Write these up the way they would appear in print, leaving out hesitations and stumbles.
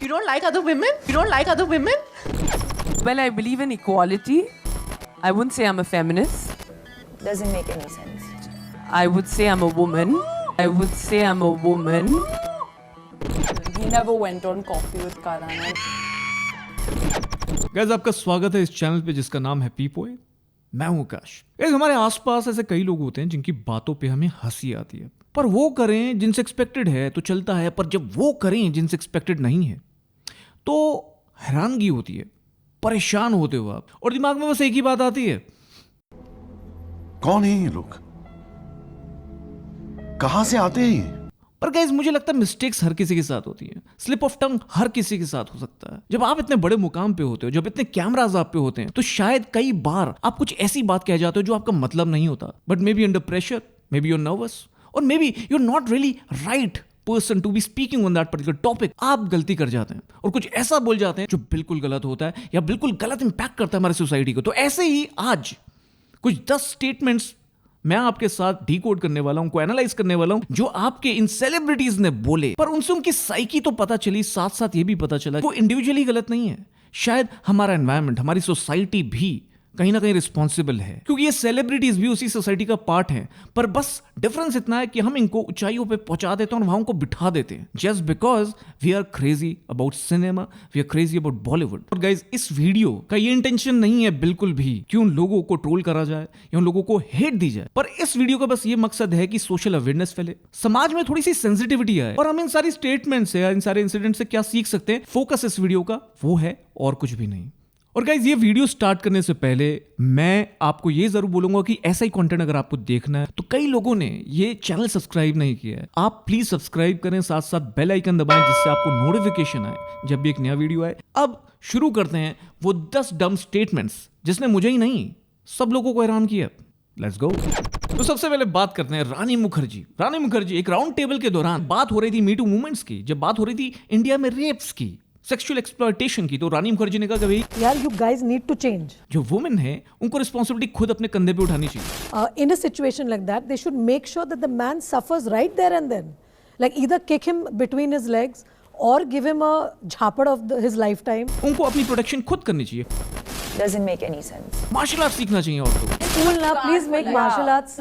You don't like other women? You don't like other women? Well, I believe in equality. I wouldn't say I'm a feminist. Doesn't make any sense. I would say I'm a woman. I would say I'm a woman. He never went on coffee with Karan. Guys आपका स्वागत है इस channel पे जिसका नाम है पीपोए। मैं हूं आकाश। गाइस हमारे आसपास ऐसे कई लोग होते हैं जिनकी बातों पे हमें हंसी आती है, पर वो करें जिनसे एक्सपेक्टेड है तो चलता है, पर जब वो करें जिनसे एक्सपेक्टेड नहीं है तो हैरानगी होती है, परेशान होते हो आप, और दिमाग में बस एक ही बात आती है, कौन है ये लोग, कहां से आते हैं ये? पर गाइस मुझे लगता है मिस्टेक्स हर किसी के साथ होती है, स्लिप ऑफ टंग हर किसी के साथ हो सकता है। जब आप इतने बड़े मुकाम पे होते हो, जब इतने कैमराज आप पे होते हैं, तो शायद कई बार आप कुछ ऐसी बात कह जाते हो जो आपका मतलब नहीं होता, but may be under pressure, may be you're nervous, और may be you're not really right person to be speaking on that particular topic. आप गलती कर जाते हैं और कुछ ऐसा बोल जाते हैं जो बिल्कुल गलत होता है या बिल्कुल गलत इंपैक्ट करता है हमारी सोसाइटी को। तो ऐसे ही आज कुछ 10 स्टेटमेंट्स मैं आपके साथ डीकोड करने वाला हूं, उनको एनालाइज करने वाला हूं, जो आपके इन सेलिब्रिटीज ने बोले, पर उनसे उनकी साइकी तो पता चली, साथ साथ ये भी पता चला वो इंडिविजुअली गलत नहीं है, शायद हमारा एनवायरनमेंट, हमारी सोसाइटी भी कहीं ना कहीं रिस्पॉन्सिबल है, क्योंकि ये सेलिब्रिटीज भी उसी सोसाइटी का पार्ट हैं। पर बस डिफरेंस इतना है कि हम इनको ऊंचाइयों पे पहुंचा देते हैं और वहां उनको बिठा देते हैं, just because we are crazy about cinema, we are crazy about Bollywood. और गाइज इस वीडियो का ये इंटेंशन नहीं है बिल्कुल भी कि उन लोगों को ट्रोल करा जाए या उन लोगों को हेट दी जाए, पर इस वीडियो का बस ये मकसद है कि सोशल अवेयरनेस फैले, समाज में थोड़ी सी सेंसिटिविटी आए, और हम इन सारी स्टेटमेंट से, इन सारे इंसिडेंट से क्या सीख सकते हैं, फोकस इस वीडियो का वो है और कुछ भी नहीं। और गाइज ये वीडियो स्टार्ट करने से पहले मैं आपको ये जरूर बोलूंगा कि ऐसा ही कंटेंट अगर आपको देखना है तो कई लोगों ने ये चैनल सब्सक्राइब नहीं किया है, आप प्लीज सब्सक्राइब करें, साथ साथ बेल आइकन दबाएं जिससे आपको नोटिफिकेशन आए जब भी एक नया वीडियो आए। अब शुरू करते हैं वो 10 डम स्टेटमेंट्स जिसने मुझे ही नहीं सब लोगों को हैरान किया। Let's go. तो सबसे पहले बात करते हैं रानी मुखर्जी। रानी मुखर्जी एक राउंड टेबल के दौरान बात हो रही थी मीटू मूवमेंट्स की, जब बात हो रही थी इंडिया में रेप्स की, सेक्सुअल एक्सप्लॉयटेशन की, तो रानी मुखर्जी ने कहा कि भाई यार you guys need to change. जो वुमेन है उनको रिस्पॉन्सिबिलिटी खुद अपने कंधे पे उठानी चाहिए। In a situation like that, they should make sure that the man suffers right there and then. Like either kick him between his legs or give him a jhapad of his lifetime. उनको अपनी protection खुद करनी चाहिए। Doesn't make any sense. Martial art सीखना चाहिए औरतों को। Cool now, please make martial arts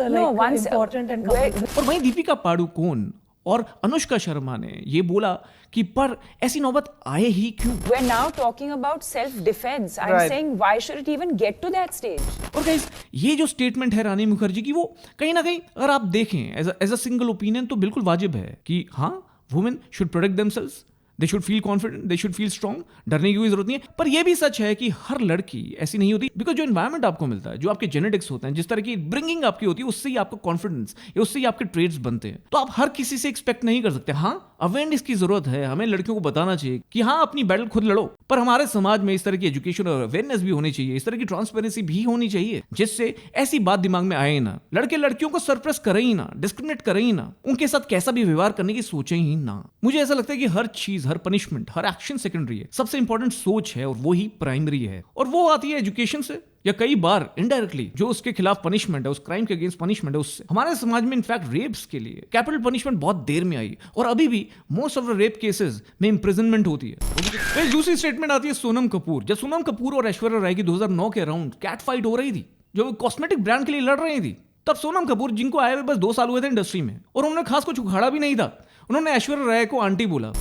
important and और वहीं दीपिका पाडुकोन और अनुष्का शर्मा ने ये बोला कि पर ऐसी नौबत आए ही क्यों। We're now talking about self-defense. I'm saying why should it even get to that stage? और गाइस ये जो स्टेटमेंट है रानी मुखर्जी की, वो कहीं ना कहीं अगर आप देखें एज अ सिंगल ओपिनियन तो बिल्कुल वाजिब है कि हाँ women should protect themselves, they should feel confident, they should feel strong, डरने की कोई जरूरत नहीं है। पर यह भी सच है कि हर लड़की ऐसी नहीं होती, बिकॉज जो एनवायरमेंट आपको मिलता है, जो आपके जेनेटिक्स होते हैं, जिस तरह की ब्रिंगिंग आपकी होती है, उससे ही आपका कॉन्फिडेंस या उससे ही आपके ट्रेड्स बनते हैं। तो आप हर किसी से एक्सपेक्ट नहीं कर सकते। हाँ अवेयरनेस की जरूरत है, हमें लड़कियों को बताना चाहिए कि हाँ अपनी बैटल खुद लड़ो, पर हमारे समाज में इस तरह की एजुकेशन और अवेयरनेस भी होनी चाहिए, इस तरह की ट्रांसपेरेंसी भी होनी चाहिए जिससे ऐसी बात दिमाग में आए ना, लड़के लड़कियों को सरप्रेस करें ही ना, डिस्क्रिमिनेट करें ही ना, उनके साथ कैसा भी व्यवहार करने की सोचें ही ना। मुझे ऐसा लगता है कि हर चीज, हर पनिशमेंट, हर एक्शन सेकेंडरी है, सबसे इंपॉर्टेंट सोच है और वो ही प्राइमरी है, और वो आती है एजुकेशन से या कई बार इनडायरेक्टली जो उसके खिलाफ पनिशमेंट है, उस क्राइम के अगेंस्ट पनिशमेंट है उससे। हमारे समाज में इनफैक्ट रेप्स के लिए कैपिटल पनिशमेंट बहुत देर में आई और अभी भी most of the rape cases में इंप्रिजनमेंट होती है। फिर दूसरी स्टेटमेंट आती है सोनम कपूर। जब सोनम कपूर और ऐश्वर्या राय की 2009 के अराउंड कैट फाइट हो रही थी, जो कॉस्मेटिक ब्रांड के लिए लड़ रही थी, तब सोनम कपूर जिनको आए हुए बस 2 साल हुए थे इंडस्ट्री में और उन्होंने खास कुछ उखाड़ा भी नहीं था, उन्होंने ऐश्वर्या राय को आंटी बोला।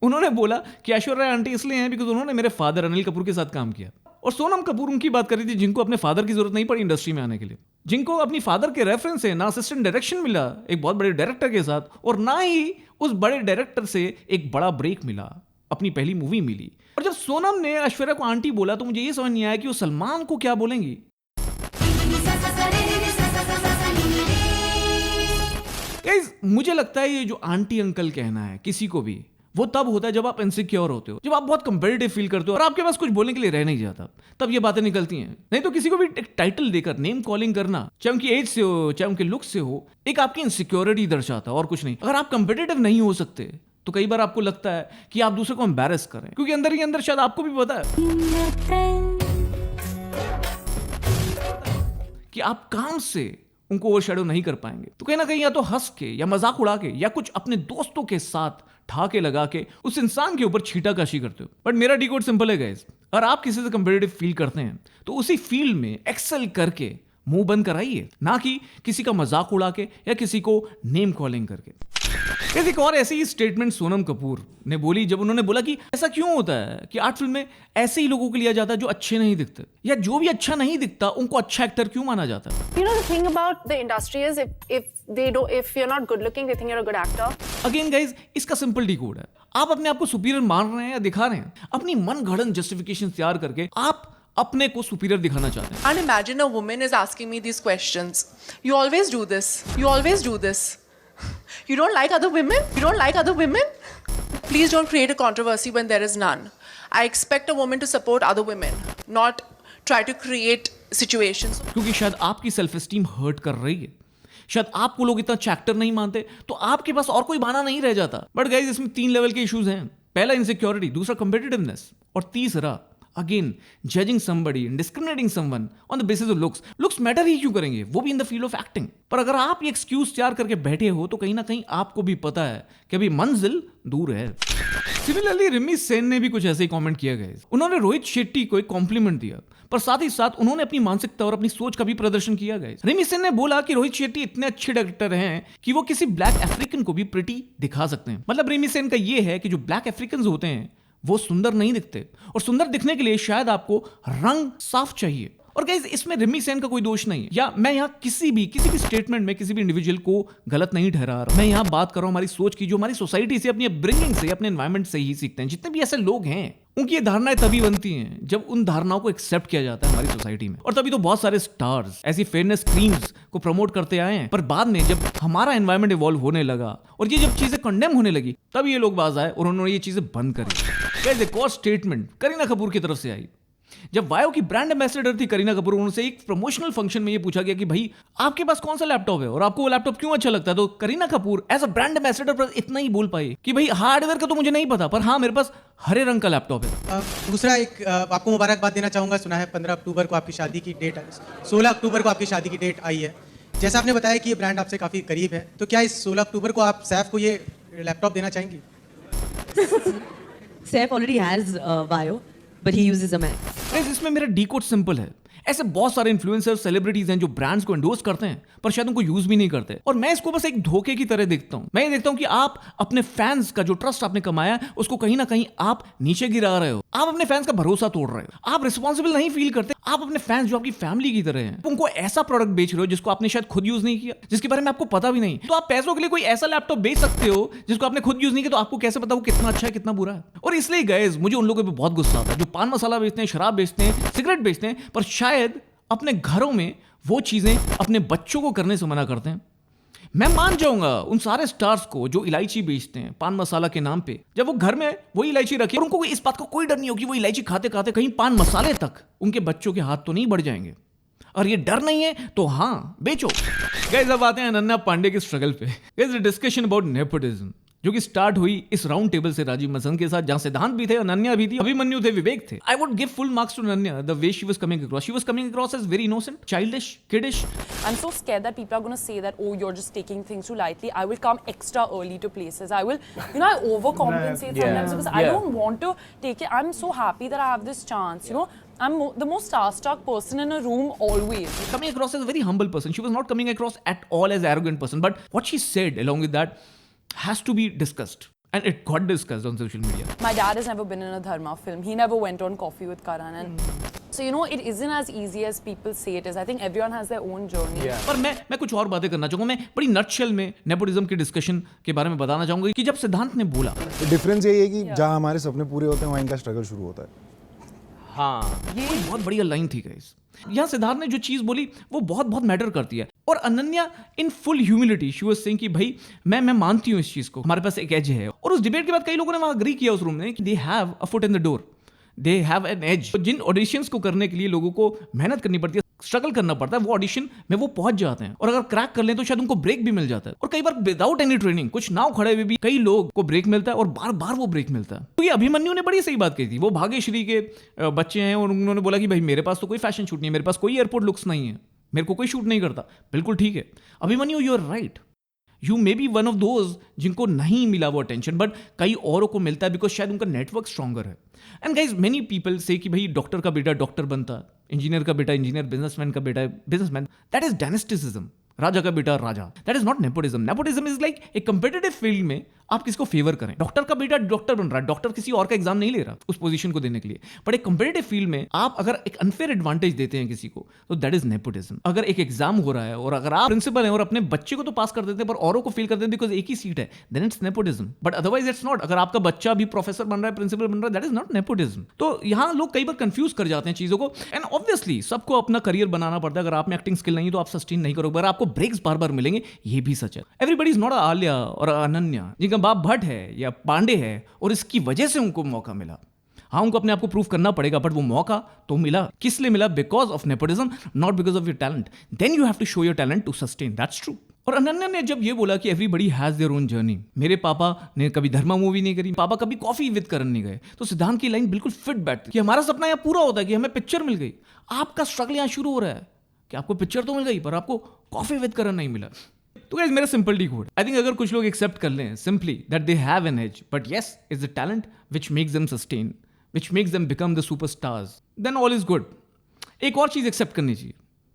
उन्होंने बोला कि ऐश्वर्या राय आंटी इसलिए हैं बिकॉज उन्होंने मेरे फादर अनिल कपूर के साथ काम किया। और सोनम कपूर उनकी बात कर रही थी जिनको अपने फादर की जरूरत नहीं पड़ी इंडस्ट्री में आने के लिए, जिनको अपनी फादर के रेफरेंस से ना असिस्टेंट डायरेक्शन मिला एक बहुत बड़े डायरेक्टर के साथ, और ना ही उस बड़े डायरेक्टर से एक बड़ा ब्रेक मिला, अपनी पहली मूवी मिली। और जब सोनम ने ऐश्वर्या को आंटी बोला तो मुझे ये समझ नहीं आया कि वो सलमान को क्या बोलेंगी। मुझे लगता है ये जो आंटी अंकल कहना है किसी को भी, वो तब होता है जब आप इनसिक्योर होते हो, जब आप बहुत कंपेटिटिव फील करते हो और आपके पास कुछ बोलने के लिए रह नहीं जाता, तब ये बातें निकलती हैं। नहीं तो किसी को भी एक टाइटल देकर नेम कॉलिंग करना, चाहे उनकी एज से हो चाहे उनके लुक से हो, एक आपकी इनसिक्योरिटी दर्शाता और कुछ नहीं। अगर आप कंपेटिटिव नहीं हो सकते तो कई बार आपको लगता है कि आप दूसरे को एम्बैरेस करें, क्योंकि अंदर ही अंदर शायद आपको भी पता है कि आप काम से उनको ओवरशैडो नहीं कर पाएंगे। तो कहीं ना कहीं या तो हंस के या मजाक उड़ा के या कुछ अपने दोस्तों के साथ ठाके लगा के उस इंसान के ऊपर छीटाकशी करते हो। बट मेरा डिकोड सिंपल है गाइस, अगर आप किसी से कंपेटिटिव फील करते हैं तो उसी फील्ड में एक्सेल करके मुंह बंद कराइए, ना कि किसी का मजाक उड़ा के या किसी को नेम कॉलिंग करके। एक और ऐसी ही स्टेटमेंट सोनम कपूर ने बोली जब उन्होंने बोला कि ऐसा क्यों होता है कि आर्ट फिल्म में ऐसे ही लोगों को लिया जाता है जो अच्छे नहीं दिखते, या जो भी अच्छा नहीं दिखता उनको अच्छा एक्टर क्यों माना जाता है। You know, the thing about the industry is if you're not good looking, they think you're a good actor. Again guys, इसका सिंपल डिकोड है, आप अपने आप को सुपीरियर मान रहे हैं या दिखा रहे हैं, अपनी मन गढ़ंत जस्टिफिकेशन तैयार करके आप अपने को सुपीरियर दिखाना चाहते हैं। And imagine a woman is asking me these questions. You always do this. You always do this. You don't like other women? You don't like other women? Please don't create a controversy when there is none. I expect a woman to support other women, not try to create situations. क्योंकि शायद आपकी self esteem hurt कर रही है, शायद आपको लोग इतना अच्छा एक्टर नहीं मानते, तो आपके पास और कोई बहाना नहीं रह जाता। बट गाइज, इसमें 3 लेवल के इश्यूज हैं। पहला इनसिक्योरिटी, दूसरा कॉम्पिटिटिवनेस, और तीसरा again judging somebody and discriminating someone on the basis of looks. Looks matter ही क्यों करेंगे, वो भी in the field of acting. पर अगर आप ये एक्सक्यूज तैयार करके बैठे हो तो कहीं ना कहीं आपको भी पता है कि अभी मंजिल दूर है। सिमिलरली रिमी सेन ने भी कुछ ऐसे ही कमेंट किया गया। उन्होंने रोहित शेट्टी को एक कॉम्प्लीमेंट दिया, पर साथ ही साथ उन्होंने अपनी मानसिकता और अपनी सोच का भी प्रदर्शन किया गया। रिमी सेन ने बोला कि रोहित शेट्टी इतने अच्छे डायरेक्टर हैं कि वो किसी ब्लैक अफ्रीकन को भी प्रिटी दिखा सकते हैं। मतलब रिमी सेन का ये है कि जो ब्लैक अफ्रीकन होते हैं वो सुंदर नहीं दिखते, और सुंदर दिखने के लिए शायद आपको रंग साफ चाहिए। और गाइस, इसमें रिमी सेन का कोई दोष नहीं है, या मैं यहाँ किसी भी स्टेटमेंट में किसी भी इंडिविजुअल को गलत नहीं ठहरा रहा। मैं यहाँ बात कर रहा हूँ हमारी सोच की, जो हमारी सोसाइटी से, अपनी अपब्रिंगिंग से, अपने एनवायरमेंट से ही सीखते हैं। जितने भी ऐसे लोग हैं उनकी ये धारणाएं तभी बनती हैं जब उन धारणाओं को एक्सेप्ट किया जाता है हमारी सोसाइटी में। और तभी तो बहुत सारे स्टार्स ऐसी फेयरनेस क्रीम्स को प्रमोट करते आए हैं, पर बाद में जब हमारा एनवायरमेंट इवॉल्व होने लगा और ये जब चीजें कंडेम होने लगी, तब ये लोग बाज आए और उन्होंने ये चीजें बंद करी। एक और स्टेटमेंट करीना कपूर की तरफ से आई। जब वायो की ब्रांड एम्बेसडर थी करीना कपूर, उनसे एक प्रमोशनल फंक्शन में ये पूछा गया कि भाई आपके पास कौन सा लैपटॉप है और आपको वो लैपटॉप क्यों अच्छा लगता है, तो Kareena Kapoor as a brand ambassador पर इतना ही बोल पाई कि भाई हार्डवेयर का तो मुझे नहीं पता, पर हाँ मेरे पास हरे रंग का लैपटॉप है। दूसरा एक आपको मुबारकबाद देना चाहूंगा। सुना है 15 अक्टूबर को आपकी शादी की डेट, 16 अक्टूबर को आपकी शादी की डेट आई है। जैसा आपने बताया कि ये ब्रांड आपसे काफी करीब है, तो क्या इस 16 अक्टूबर को आप सैफ को ये लैपटॉप देना चाहेंगी? Saif already has Vaio, but he uses a Mac. इसमें मेरा डीकोड सिंपल है। ऐसे बहुत सारे इन्फ्लुएंसर्स, सेलिब्रिटीज हैं जो ब्रांड्स को एंडोर्स करते हैं पर शायद उनको यूज भी नहीं करते, और मैं इसको बस एक धोखे की तरह देखता हूं। मैं ये देखता हूं कि आप अपने फैंस का जो ट्रस्ट आपने कमाया है उसको कहीं ना कहीं आप नीचे गिरा रहे हो, आप अपने फैंस का भरोसा तोड़ रहे हो, आप रिस्पॉन्सिबल नहीं फील करते। आप अपने फैंस जो आपकी फैमिली की तरह हैं, उनको ऐसा प्रोडक्ट बेच रहे हो जिसको आपने शायद खुद यूज नहीं किया, जिसके बारे में आपको पता भी नहीं। तो आप पैसों के लिए कोई ऐसा लैपटॉप बेच सकते हो जिसको आपने खुद यूज नहीं किया, तो आपको कैसे पता वो कितना अच्छा है कितना बुरा है। और इसलिए गाइस, मुझे उन लोगों पे बहुत गुस्सा आता है जो पान मसाला बेचते हैं, शराब बेचते हैं, सिगरेट बेचते हैं, पर शायद अपने घरों में वो चीजें अपने बच्चों को करने से मना करते हैं। मैं मान जाऊंगा उन सारे स्टार्स को जो इलायची बेचते हैं पान मसाला के नाम पे, जब वो घर में वही इलायची रखे और उनको इस बात का कोई डर नहीं हो कि वो इलायची खाते खाते कहीं पान मसाले तक उनके बच्चों के हाथ तो नहीं बढ़ जाएंगे। और ये डर नहीं है तो हाँ बेचो। गाइस, अब आते हैं अनन्या पांडे के स्ट्रगल पे। गाइस, डिस्कशन अबाउट नेपोटिज्म जो कि स्टार्ट हुई इस राउंड टेबल से राजीव मसंद के साथ, जहां सिद्धांत भी थे, अनन्या भी थी, अभिमन्यु थे, विवेक थे। I would give full marks to Ananya the way she was coming across. She was coming across as very innocent, childish, kiddish. I'm so scared that people are going to say that, oh, you're just taking things too lightly. I will come extra early to places. I will, I overcompensate sometimes because I don't want to take it. I'm so happy that I have this chance, I'm the most starstruck person in a room always. Coming across as a very humble person. She was not coming across at all as arrogant person. But what she said along with that has to be discussed. And it got discussed on social media. My dad has never been in a Dharma film. He never went on Coffee with Karan. And so, it isn't as easy as people say it is. I think everyone has their own journey. पर मैं कुछ और बातें करना चाहूंगा। मैं बड़ी nutshell में नेपोटिज्म के डिस्कशन के बारे में बताना चाहूंगा कि जब सिद्धांत ने बोला, डिफरेंस यही है कि जहाँ हमारे सपने पूरे होते हैं वहाँ इनका स्ट्रगल शुरू होता है। हाँ, ये बहुत बढ़िया लाइन थी गाइस। यहाँ सिद्धार्थ ने जो चीज बोली वो बहुत मैटर करती है। और Ananya in full humility she was saying कि भाई मैं मानती हूँ इस चीज को, हमारे पास एक एज है। और उस डिबेट के बाद कई लोगों ने वहां अग्री किया उस रूम में कि they have a foot in the door, they have an edge. जिन ऑडिशंस को करने के लिए लोगों को मेहनत करनी पड़ती है, स्ट्रगल करना पड़ता है, वो ऑडिशन में वो पहुंच जाते हैं। और अगर क्रैक कर लें तो शायद उनको ब्रेक भी मिल जाता है। और कई बार विदाउट एनी ट्रेनिंग, कुछ नाव खड़े हुए भी कई लोग को ब्रेक मिलता है और बार बार वो ब्रेक मिलता है। तो ये अभिमन्यु ने बड़ी सही बात कही थी। वो भाग्यश्री के बच्चे हैं और उन्होंने बोला कि भाई मेरे पास तो कोई फैशन शूट नहीं है, मेरे पास कोई एयरपोर्ट लुक्स नहीं है, मेरे को कोई शूट नहीं करता। बिल्कुल ठीक है Abhimanyu, you are right. You may be one of those जिनको नहीं मिला वो अटेंशन, बट कई औरों को मिलता है बिकॉज शायद उनका नेटवर्क स्ट्रॉन्गर है. एंड गाइज मेनी पीपल से कि भाई डॉक्टर का बेटा डॉक्टर बनता, इंजीनियर का बेटा इंजीनियर, बिजनेसमैन का बेटा बिजनेसमैन. That is dynasticism. राजा का बेटा राजा. That is not nepotism. Nepotism is like एक कंपेटिटिव फील्ड में आप किसको फेवर करें. डॉक्टर का बेटा डॉक्टर बन रहा है, डॉक्टर किसी और का एग्जाम नहीं ले रहा उस पोजीशन को देने के लिए, बट एक कंपेटिटिव फील्ड में आप अगर एक अनफेयर एडवांटेज देते हैं किसी को तो दैट इज नेपोटिज्म. अगर एक एग्जाम हो रहा है और अगर आप प्रिंसिपल हैं और अपने बच्चे को तो पास कर देते हैं पर औरों को फेल कर देते हैं बिकॉज एक ही सीट है, then it's nepotism. But otherwise it's not. अगर आपका बच्चा भी प्रोफेसर बन रहा है, प्रिंसिपल बन रहा है, दैट इज नॉट नेपोटिज्म. तो यहाँ लोग कई बार कंफ्यूज कर जाते हैं चीजों को. एंड ऑब्वियसली सबको अपना करियर बनाना पड़ता है. अगर आप में एक्टिंग स्किल नहीं है तो आप सस्टेन नहीं करोगे, अगर आपको ब्रेक्स बार बार मिलेंगे, ये भी सच है. एवरीबडी इज नॉट आलिया और अनन्या जिनका बाप भट्ट है या पांडे है और इसकी वजह से उनको मौका मिला. हाँ, उनको अपने आप को प्रूव करना पड़ेगा, बट वो मौका तो मिला. किस लिए मिला? Because of nepotism, not because of your talent. Then you have to show your talent to sustain. That's true. और अनन्या ने जब ये बोला कि everybody has their own journey, मेरे पापा ने कभी धर्मा मूवी नहीं करी, पापा कभी कॉफी विद करण नहीं गए, तो सिद्धांत की लाइन बिल्कुल फिट बैठती कि हमारा सपना यहाँ पूरा होता है कि हमें पिक्चर मिल गई. आपका स्ट्रगल यहाँ शुरू हो रहा है कि आपको पिक्चर तो मिल गई पर आपको कॉफी विद करण नहीं मिला. तो गाइस मेरा simple decode, I think अगर कुछ लोग एक्सेप्ट कर लें simply that they have an edge, but yes is the talent which makes them sustain, which makes them become the superstars, then all is good. एक और चीज accept करनी चाहिए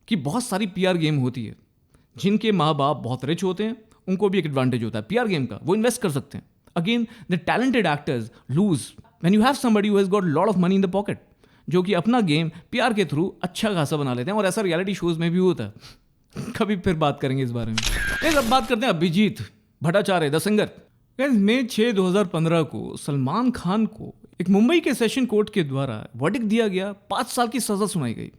कि बहुत सारी पीआर गेम होती है. जिनके माँ बाप बहुत रिच होते हैं उनको भी एक एडवांटेज होता है पीआर गेम का, वो इन्वेस्ट कर सकते हैं. Again the talented actors lose when you have somebody who has got lot of money in the pocket, जो कि अपना गेम पीआर के थ्रू अच्छा खासा बना लेते हैं. और ऐसा रियलिटी शोज में भी होता है. कभी फिर बात करेंगे इस बारे में. अब बात करते हैं अभिजीत भट्टाचार्य द सिंगर. मई 6, 2015 को सलमान खान को एक मुंबई के सेशन कोर्ट के द्वारा वर्डिक्ट दिया गया, 5 साल की सजा सुनाई गई.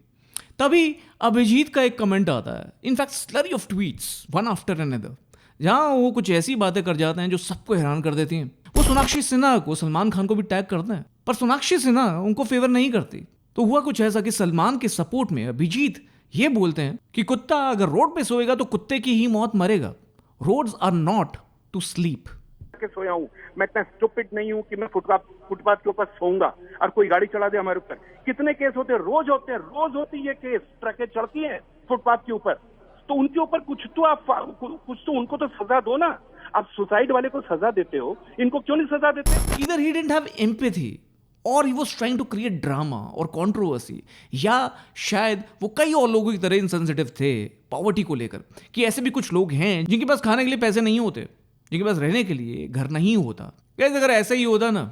तभी अभिजीत का एक कमेंट आता है, in fact slurry of tweets one after another, जहां वो कुछ ऐसी बातें कर जाते हैं जो सबको हैरान कर देती हैं. वो सोनाक्षी सिन्हा को, सलमान खान को भी टैग करते हैं, पर सोनाक्षी सिन्हा उनको फेवर नहीं करती. तो हुआ कुछ ऐसा कि सलमान के सपोर्ट में अभिजीत ये बोलते हैं कि कुत्ता अगर रोड पे सोएगा तो कुत्ते की ही मौत मरेगा. Roads are not to sleep. सोया हूँ मैं, इतना स्टूपिड नहीं हूँ कि मैं फुटपाथ के ऊपर सोऊंगा और कोई गाड़ी चढ़ा दे हमारे ऊपर. कितने केस होते हैं, रोज होते हैं, रोज होती है केस. ट्रकें चढ़ती हैं फुटपाथ के ऊपर, तो उनके ऊपर कुछ तो उनको तो सजा दो ना. आप सुसाइड वाले को सजा देते हो, इनको क्यों नहीं सजा देते? Either he didn't have empathy or he was trying to create drama or controversy, या शायद वो कई और लोगों की तरह इनसेंसिटिव थे पॉवर्टी को लेकर, कि ऐसे भी कुछ लोग हैं जिनके पास खाने के लिए पैसे नहीं होते, जिनके पास रहने के लिए घर नहीं होता. कैसे अगर ऐसा ही होता ना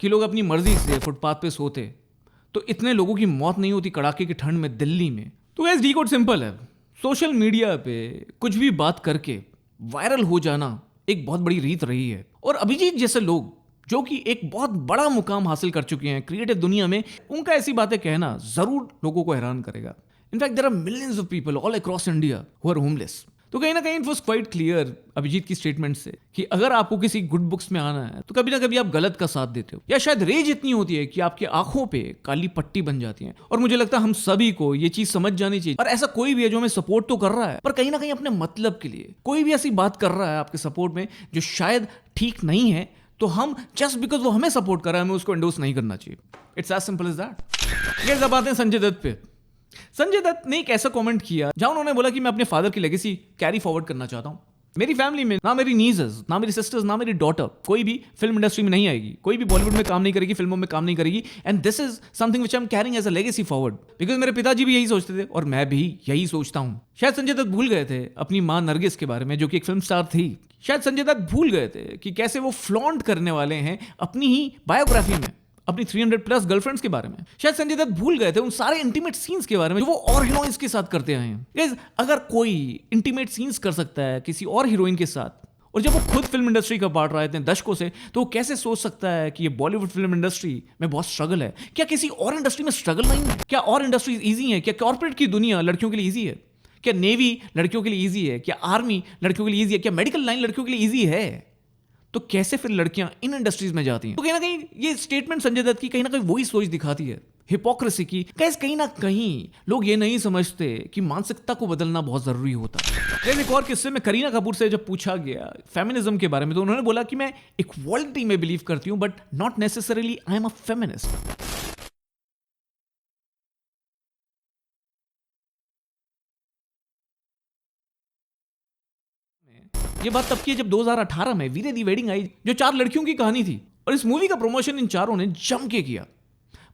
कि लोग अपनी मर्जी से फुटपाथ पे सोते तो इतने लोगों की मौत नहीं होती कड़ाके की ठंड में दिल्ली में. तो गैस डी कोड सिंपल है. सोशल मीडिया पे कुछ भी बात करके वायरल हो जाना एक बहुत बड़ी रीत रही है. और अभिजीत जैसे लोग जो कि एक बहुत बड़ा मुकाम हासिल कर चुके हैं क्रिएटिव दुनिया में, उनका ऐसी बातें कहना जरूर लोगों को हैरान करेगा. In fact there are millions of people all across India who are homeless. तो कहीं ना कहीं it was quite clear Abhijeet की स्टेटमेंट से कि अगर आपको किसी गुड बुक्स में आना है तो कभी ना कभी आप गलत का साथ देते हो, या शायद रेज इतनी होती है कि आपकी आंखों पे काली पट्टी बन जाती है. और मुझे लगता है हम सभी को ये चीज समझ जानी चाहिए. और ऐसा कोई भी है जो हमें सपोर्ट तो कर रहा है पर कहीं ना कहीं अपने मतलब के लिए कोई भी ऐसी बात कर रहा है आपके सपोर्ट में जो शायद ठीक नहीं है, तो हम जस्ट बिकॉज वो हमें सपोर्ट कर रहा है हमें उसको एंडोर्स नहीं करना चाहिए. It's as simple as that. अब आते हैं संजय दत्त पे. संजय दत्त ने एक ऐसा कमेंट किया जहां उन्होंने बोला कि मैं अपने फादर की लेगेसी कैरी फॉरवर्ड करना चाहता हूं. मेरी फैमिली में ना मेरी नीजेस, ना मेरी सिस्टर्स, ना मेरी डॉटर कोई भी फिल्म इंडस्ट्री में नहीं आएगी, कोई भी बॉलीवुड में काम नहीं करेगी, फिल्मों में काम नहीं करेगी. And this is something which I am carrying as a legacy forward. Because मेरे पिताजी भी यही सोचते थे और मैं भी यही सोचता हूं. शायद संजय दत्त भूल गए थे अपनी मां नरगिस के बारे में, जो कि एक फिल्म स्टार थी. शायद संजय दत्त भूल गए थे कि कैसे वो फ्लॉन्ट करने वाले हैं अपनी ही बायोग्राफी में अपनी 300+ गर्लफ्रेंड्स के बारे में. शायद संजय दत्त भूल गए थे उन सारे इंटीमेट सीन्स के बारे में जो वो और हीरोइंस के साथ करते आए हैं. Guys, अगर कोई इंटीमेट सीन्स कर सकता है किसी और हीरोइन के साथ, और जब वो खुद फिल्म इंडस्ट्री का पार्ट रहा है इतने दशकों से, तो वो कैसे सोच सकता है कि ये बॉलीवुड फिल्म इंडस्ट्री में बहुत स्ट्रगल है? क्या किसी और इंडस्ट्री में स्ट्रगल नहीं है? क्या और इंडस्ट्रीज ईजी है? क्या कॉर्पोरेट की दुनिया लड़कियों के लिए ईजी है? क्या नेवी लड़कियों के लिए ईजी है? क्या आर्मी लड़कियों के लिए ईजी है? क्या मेडिकल लाइन लड़कियों के लिए ईजी है? तो कैसे फिर लड़कियां इन इंडस्ट्रीज में जाती हैं? तो कहीं ना कहीं ये स्टेटमेंट संजय दत्त की कहीं ना कहीं वही सोच दिखाती है, हिपोक्रेसी की. कहीं ना कहीं लोग ये नहीं समझते कि मानसिकता को बदलना बहुत जरूरी होता है. एक और किस्से में करीना कपूर से जब पूछा गया फेमिनिज्म के बारे में, तो उन्होंने बोला कि मैं इक्वालिटी में बिलीव करती हूं but not necessarily I am a feminist. ये बात तब की है जब 2018 में वीरे दी वेडिंग आई, जो 4 लड़कियों की कहानी थी, और इस मूवी का प्रमोशन इन चारों ने जम के किया।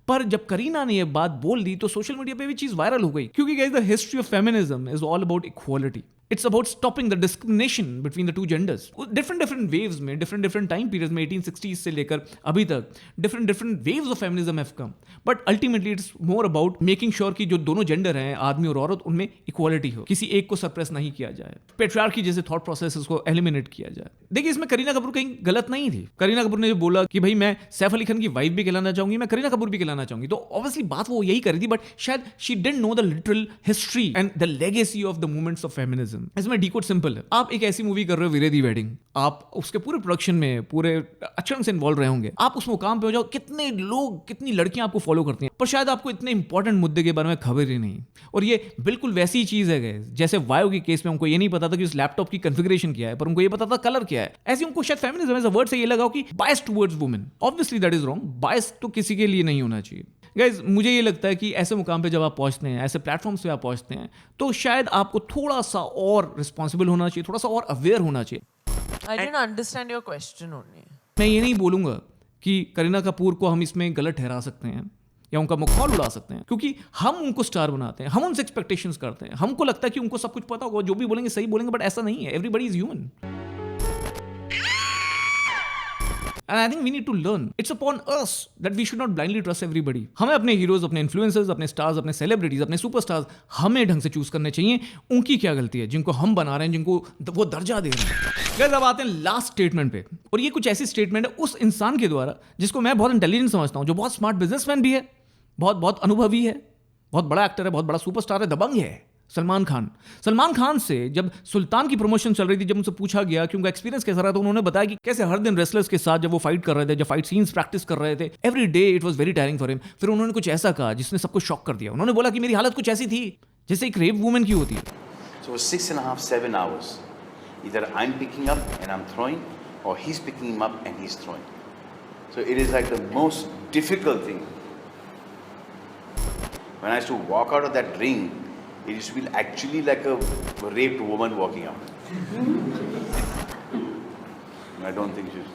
पर जब करीना ने ये बात बोल दी तो सोशल मीडिया पे भी चीज वायरल हो गई, क्योंकि guys the history of feminism is all about equality. It's about stopping the discrimination between the two genders. Different waves में, डिफरेंट टाइम पीरियड्स में, 1860s से लेकर अभी तक different waves of feminism have come, but ultimately it's more about making sure कि जो दोनों gender हैं, आदमी और औरत, उनमें इक्वालिटी हो, किसी एक को सप्रेस नहीं किया जाए, पेट्रियार्की जैसे थॉट प्रोसेसेस को एलिमिनेट किया जाए। देखिए, इसमें करीना कपूर कहीं गलत नहीं थी। करीना कपूर ने जो बोला कि भाई मैं सैफ अली खान की वाइफ भी कहलाना चाहूंगी, मैं करीना कपूर भी कहलाना चाहूंगी, तो ऑब्वियसली बात वो यही कर रही थी, बट शायद she didn't know the literal history and the legacy of the movements of feminism. इसमें डीकोड सिंपल है। आप एक ऐसी मूवी कर रहे हो, वीरे दी वेडिंग, आप उसके पूरे प्रोडक्शन में पूरे अच्छे ढंग से इन्वॉल्व रहे होंगे, आप उस मुकाम पे हो जाओ, कितने लोग, कितनी लड़कियां आपको फॉलो करती हैं, पर शायद आपको इतने इंपॉर्टेंट मुद्दे के बारे में खबर ही नहीं। और ये बिल्कुल वैसी ही चीज है जैसे वायो के केस में उनको ये नहीं पता था कि उस लैपटॉप की कॉन्फ़िगरेशन क्या है, पर उनको ये पता था कलर क्या है। ऐसे उनको शायद फेमिनिज्म एज अ वर्ड से ये लगा कि bias towards women. Obviously that is wrong. Bias तो किसी के लिए नहीं होना चाहिए। गाइज, मुझे ये लगता है कि ऐसे मुकाम पे जब आप पहुंचते हैं, ऐसे प्लेटफॉर्म्स पे आप पहुंचते हैं, तो शायद आपको थोड़ा सा और रिस्पॉन्सिबल होना चाहिए, थोड़ा सा और अवेयर होना चाहिए। I didn't understand your question only. मैं ये नहीं बोलूंगा कि करीना कपूर को हम इसमें गलत ठहरा सकते हैं या उनका मखौल उड़ा सकते हैं, क्योंकि हम उनको स्टार बनाते हैं, हम उनसे एक्सपेक्टेशंस करते हैं, हमको लगता है कि उनको सब कुछ पता होगा, जो भी बोलेंगे सही बोलेंगे, बट ऐसा नहीं है। Everybody is human and I think we need to learn. It's upon us that we should not blindly trust everybody. हमें अपने हीरोज, अपने इन्फ्लुएंसर्स, अपने स्टार्स, अपने सेलिब्रिटीज, अपने सुपरस्टार्स हमें ढंग से चूज करने चाहिए। उनकी क्या गलती है जिनको हम बना रहे हैं, जिनको वो दर्जा दे रहे हैं। गाइस, अब आते हैं लास्ट स्टेटमेंट पे, और ये कुछ ऐसी स्टेटमेंट है उस इंसान के द्वारा जिसको मैं बहुत इंटेलिजेंट समझता हूँ, जो बहुत स्मार्ट बिजनेसमैन भी है, बहुत अनुभवी है, बहुत बड़ा एक्टर है, बहुत बड़ा सुपरस्टार है, दबंग है, सलमान खान से जब सुल्तान की प्रमोशन चल रही थी, जब उनसे पूछा गया कि उनका एक्सपीरियंस कैसा रहा, तो उन्होंने बताया कि कैसे हर दिन रेसलर्स के साथ जब वो फाइट कर रहे थे, जब फाइट सीन्स प्रैक्टिस कर रहे थे, every day it was very tiring for him. फिर उन्होंने कुछ ऐसा कहा जिसने सबको शॉक कर दिया। उन्होंने बोला कि मेरी हालत कुछ ऐसी थी जैसे एक रेप वुमेन की होती है। So 6.5-7 hours, either I'm picking up and I'm throwing, or he's picking him up and he's throwing. So it is like the most difficult thing. When I used to walk out of that ring, it used to be actually like a raped woman walking out. I don't think she's...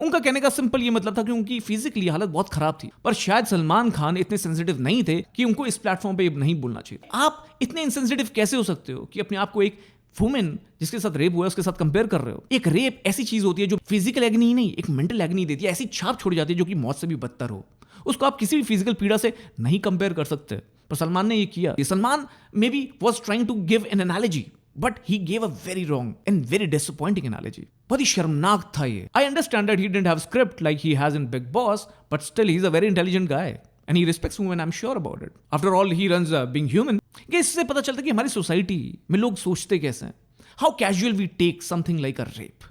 उनका कहने का simple ये मतलब था कि उनकी physically हालत बहुत खराब थी, पर शायद सलमान खान इतने सेंसिटिव नहीं थे कि उनको इस प्लेटफॉर्म पे नहीं बोलना चाहिए। आप इतने इनसेंसिटिव कैसे हो सकते हो कि अपने आप को एक वुमेन जिसके साथ रेप हुआ है उसके साथ कंपेयर कर रहे हो? एक रेप ऐसी चीज होती है जो फिजिकल एग्नी ही नहीं, एक मेंटल एग्नी देती है, ऐसी छाप छोड़ जाती है जो कि मौत से भी बदतर हो। उसको आप किसी भी फिजिकल पीड़ा से नहीं कंपेयर कर सकते, पर सलमान ने ये किया। Salman may be was trying to give an analogy, but he gave a very wrong and very disappointing analogy. बहुत ही शर्मनाक था ये। I understand that he didn't have script like he has in Bigg Boss, but still he is a very intelligent guy and he respects women, I'm sure about it. After all, he runs being human. इससे पता चलता है कि हमारी society में लोग सोचते कैसे हैं, how casual we take something like a rape.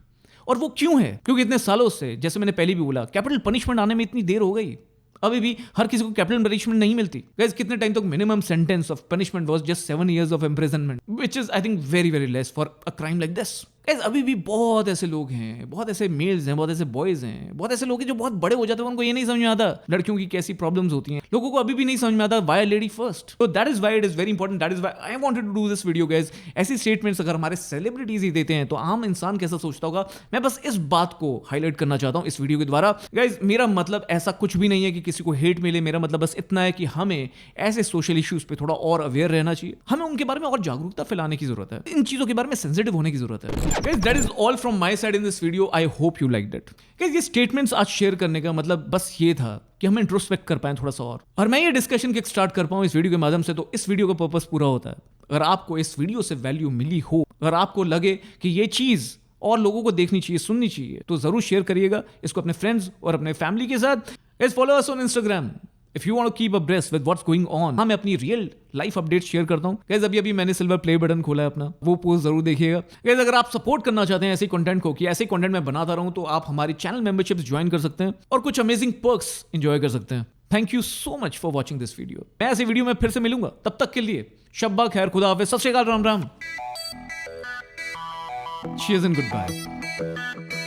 और वो क्यों है? क्योंकि इतने सालों से, जैसे मैंने पहले भी बोला, कैपिटल पनिशमेंट आने में इतनी देर हो गई, अभी भी हर किसी को कैपिटल पनिशमेंट नहीं मिलती। गाइस, कितने टाइम तक minimum sentence of punishment was just 7 years of imprisonment, which is I think very very less for a crime like this. Guys, अभी भी बहुत ऐसे लोग हैं, बहुत ऐसे मेल्स हैं, बहुत ऐसे बॉयज हैं, बहुत ऐसे लोग हैं जो बहुत बड़े हो जाते हैं, उनको ये नहीं समझ में आता लड़कियों की कैसी प्रॉब्लम्स होती हैं। लोगों को अभी भी नहीं समझ में आता व्हाई लेडी फर्स्ट। तो that is why it is very important, that is why I wanted to do this video. Guys, ऐसी स्टेटमेंट्स अगर हमारे सेलिब्रिटीज ही देते हैं तो आम इंसान कैसा सोचता होगा? मैं बस इस बात को हाईलाइट करना चाहता हूं इस वीडियो के द्वारा। गाइस, मेरा मतलब ऐसा कुछ भी नहीं है कि किसी को हेट मिले, मेरा मतलब बस इतना है कि हमें ऐसे सोशल इश्यूज पे थोड़ा और अवेयर रहना चाहिए, हमें उनके बारे में और जागरूकता फैलाने की जरूरत है, इन चीजों के बारे में सेंसिटिव होने की जरूरत है। Guys, that is all from my side in this video. I hope you liked it. Guys, ये statements आज शेयर करने का मतलब बस ये था कि हम इंट्रोस्पेक्ट कर पाएं थोड़ा सा और मैं ये डिस्कशन किक स्टार्ट कर पाऊं इस वीडियो के माध्यम से, तो इस वीडियो का पर्पस पूरा होता है। अगर आपको इस वीडियो से वैल्यू मिली हो, अगर आपको लगे कि ये चीज और लोगों को देखनी चाहिए, सुननी चाहिए, तो जरूर शेयर करिएगा इसको अपने फ्रेंड्स और अपने फैमिली के साथ। Guys, follow us on Instagram. If you want to keep abreast with what's going on, हाँ, मैं अपनी रियल लाइफ अपडेट शेयर करता हूँ। गाइस, अभी मैंने सिल्वर प्ले बटन खोला है अपना, वो पोस्ट जरूर देखिएगा। गाइस, अगर आप सपोर्ट करना चाहते हैं ऐसे कंटेंट को, कि ऐसे कंटेंट मैं बनाता रहूं, तो आप हमारी चैनल मेंबरशिप्स ज्वाइन कर सकते हैं और कुछ अमेजिंग पर्क्स एंजॉय कर सकते हैं। Thank you so much for watching this video. मैं ऐसे वीडियो में फिर से मिलूंगा, तब तक के लिए शब्बा खैर, खुदा हाफिज़, सत श्री अकाल, Ram Ram, cheers and goodbye.